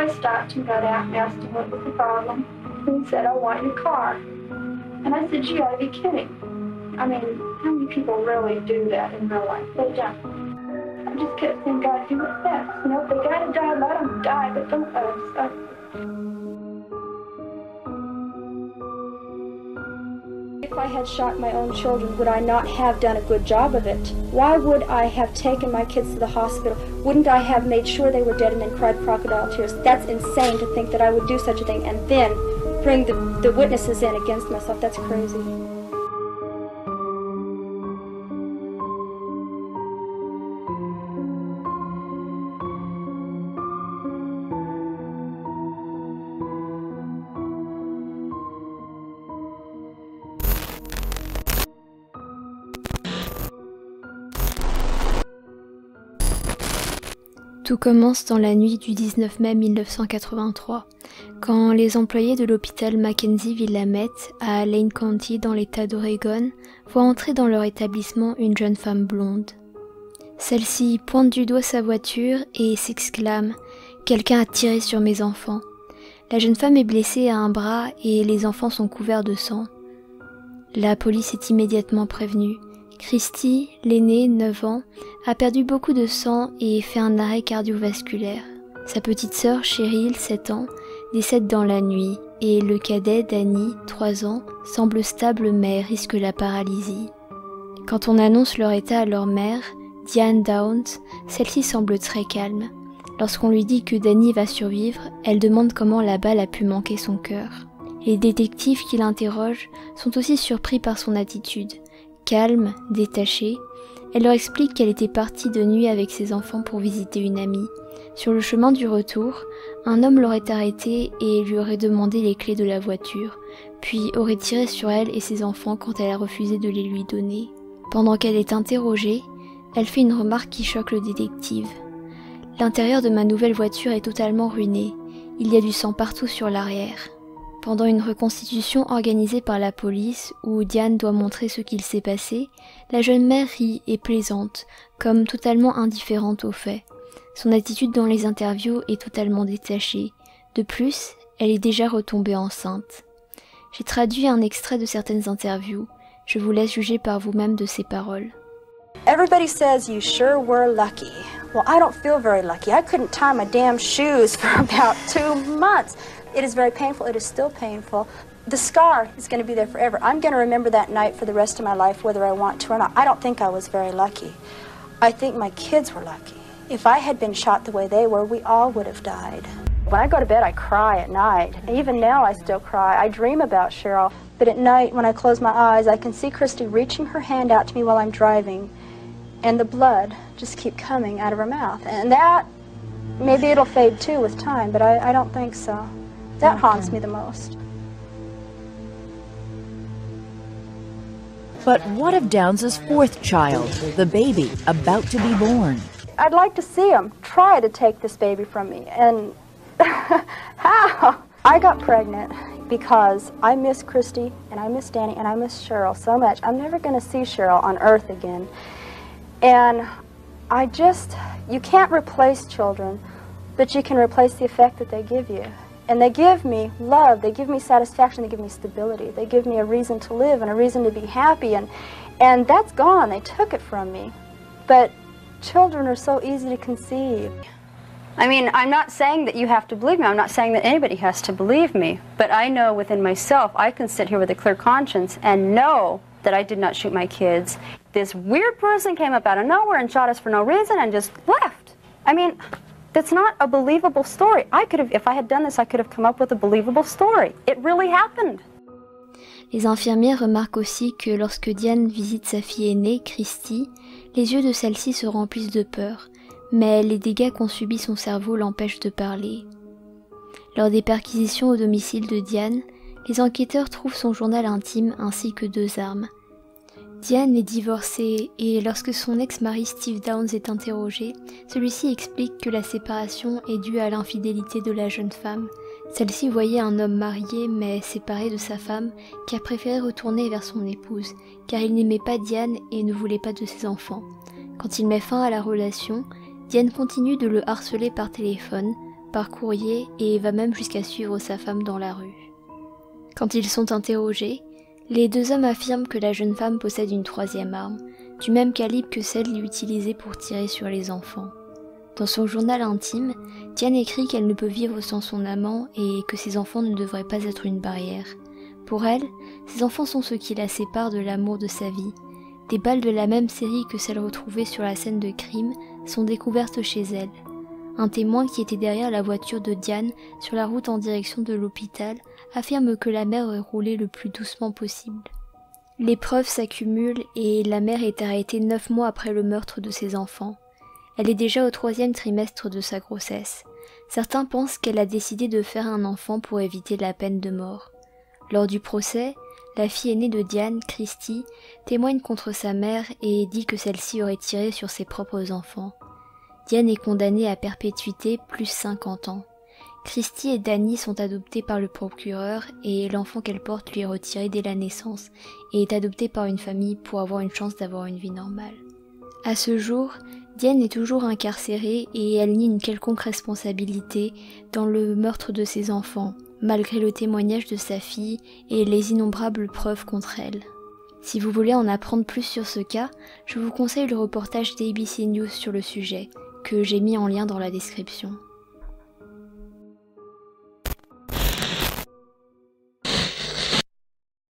I stopped and got out and asked him what was the problem. And he said, I want your car. And I said, you gotta be kidding. I mean, how many people really do that in real life? They don't. I just kept saying, God, do what's best. You know, if they gotta die, let them die, but don't let them suffer. If I had shot my own children, would I not have done a good job of it? Why would I have taken my kids to the hospital? Wouldn't I have made sure they were dead and then cried crocodile tears? That's insane to think that I would do such a thing and then bring the witnesses in against myself. That's crazy. Tout commence dans la nuit du 19 mai 1983, quand les employés de l'hôpital Mackenzie-Willamette à Lane County dans l'état d'Oregon voient entrer dans leur établissement une jeune femme blonde. Celle-ci pointe du doigt sa voiture et s'exclame « Quelqu'un a tiré sur mes enfants ». La jeune femme est blessée à un bras et les enfants sont couverts de sang. La police est immédiatement prévenue. Christy, l'aînée, 9 ans, a perdu beaucoup de sang et fait un arrêt cardiovasculaire. Sa petite sœur, Cheryl, 7 ans, décède dans la nuit et le cadet, Danny, 3 ans, semble stable mais risque la paralysie. Quand on annonce leur état à leur mère, Diane Downs, celle-ci semble très calme. Lorsqu'on lui dit que Danny va survivre, elle demande comment la balle a pu manquer son cœur. Les détectives qui l'interrogent sont aussi surpris par son attitude. Calme, détachée, elle leur explique qu'elle était partie de nuit avec ses enfants pour visiter une amie. Sur le chemin du retour, un homme l'aurait arrêtée et lui aurait demandé les clés de la voiture, puis aurait tiré sur elle et ses enfants quand elle a refusé de les lui donner. Pendant qu'elle est interrogée, elle fait une remarque qui choque le détective. « L'intérieur de ma nouvelle voiture est totalement ruiné. Il y a du sang partout sur l'arrière. » Pendant une reconstitution organisée par la police, où Diane doit montrer ce qu'il s'est passé, la jeune mère rit et plaisante, comme totalement indifférente aux faits. Son attitude dans les interviews est totalement détachée. De plus, elle est déjà retombée enceinte. J'ai traduit un extrait de certaines interviews. Je vous laisse juger par vous-même de ces paroles. Everybody says you sure were lucky. Well, I don't feel very lucky. I couldn't tie my damn shoes for about 2 months. It is very painful. It is still painful. The scar is going to be there forever. I'm going to remember that night for the rest of my life, whether I want to or not. I don't think I was very lucky. I think my kids were lucky. If I had been shot the way they were, we all would have died. When I go to bed, I cry at night. Even now, I still cry. I dream about Cheryl. But at night, when I close my eyes, I can see Christy reaching her hand out to me while I'm driving. And the blood just keep coming out of her mouth. And that, maybe it'll fade too with time, but I don't think so. That haunts me the most. But what of Downs' 4th child, the baby, about to be born? I'd like to see him try to take this baby from me. And how? I got pregnant because I miss Christy, and I miss Danny, and I miss Cheryl so much. I'm never going to see Cheryl on earth again. And you can't replace children, but you can replace the effect that they give you. And they give me love, they give me satisfaction, they give me stability, they give me a reason to live and a reason to be happy, and that's gone. They took it from me. But children are so easy to conceive. I mean, I'm not saying that you have to believe me. I'm not saying that anybody has to believe me. But I know within myself, I can sit here with a clear conscience and know that I did not shoot my kids. This weird person came up out of nowhere and shot us for no reason and just left. I mean, that's not a believable story. I could have, if I had done this, I could have come up with a believable story. It really happened. Les infirmières remarquent aussi que lorsque Diane visite sa fille aînée, Christy, les yeux de celle-ci se remplissent de peur, mais les dégâts qu'ont subis son cerveau l'empêchent de parler. Lors des perquisitions au domicile de Diane, les enquêteurs trouvent son journal intime ainsi que 2 armes. Diane est divorcée et lorsque son ex-mari Steve Downs est interrogé, celui-ci explique que la séparation est due à l'infidélité de la jeune femme. Celle-ci voyait un homme marié mais séparé de sa femme qui a préféré retourner vers son épouse car il n'aimait pas Diane et ne voulait pas de ses enfants. Quand il met fin à la relation, Diane continue de le harceler par téléphone, par courrier et va même jusqu'à suivre sa femme dans la rue. Quand ils sont interrogés, les deux hommes affirment que la jeune femme possède une troisième arme, du même calibre que celle utilisée pour tirer sur les enfants. Dans son journal intime, Diane écrit qu'elle ne peut vivre sans son amant et que ses enfants ne devraient pas être une barrière. Pour elle, ses enfants sont ceux qui la séparent de l'amour de sa vie. Des balles de la même série que celles retrouvées sur la scène de crime sont découvertes chez elle. Un témoin qui était derrière la voiture de Diane sur la route en direction de l'hôpital affirme que la mère aurait roulé le plus doucement possible. Les preuves s'accumulent et la mère est arrêtée 9 mois après le meurtre de ses enfants. Elle est déjà au 3e trimestre de sa grossesse. Certains pensent qu'elle a décidé de faire un enfant pour éviter la peine de mort. Lors du procès, la fille aînée de Diane, Christy, témoigne contre sa mère et dit que celle-ci aurait tiré sur ses propres enfants. Diane est condamnée à perpétuité plus 50 ans. Christy et Danny sont adoptés par le procureur et l'enfant qu'elle porte lui est retiré dès la naissance et est adopté par une famille pour avoir une chance d'avoir une vie normale. À ce jour, Diane est toujours incarcérée et elle nie une quelconque responsabilité dans le meurtre de ses enfants, malgré le témoignage de sa fille et les innombrables preuves contre elle. Si vous voulez en apprendre plus sur ce cas, je vous conseille le reportage d'ABC News sur le sujet, que j'ai mis en lien dans la description.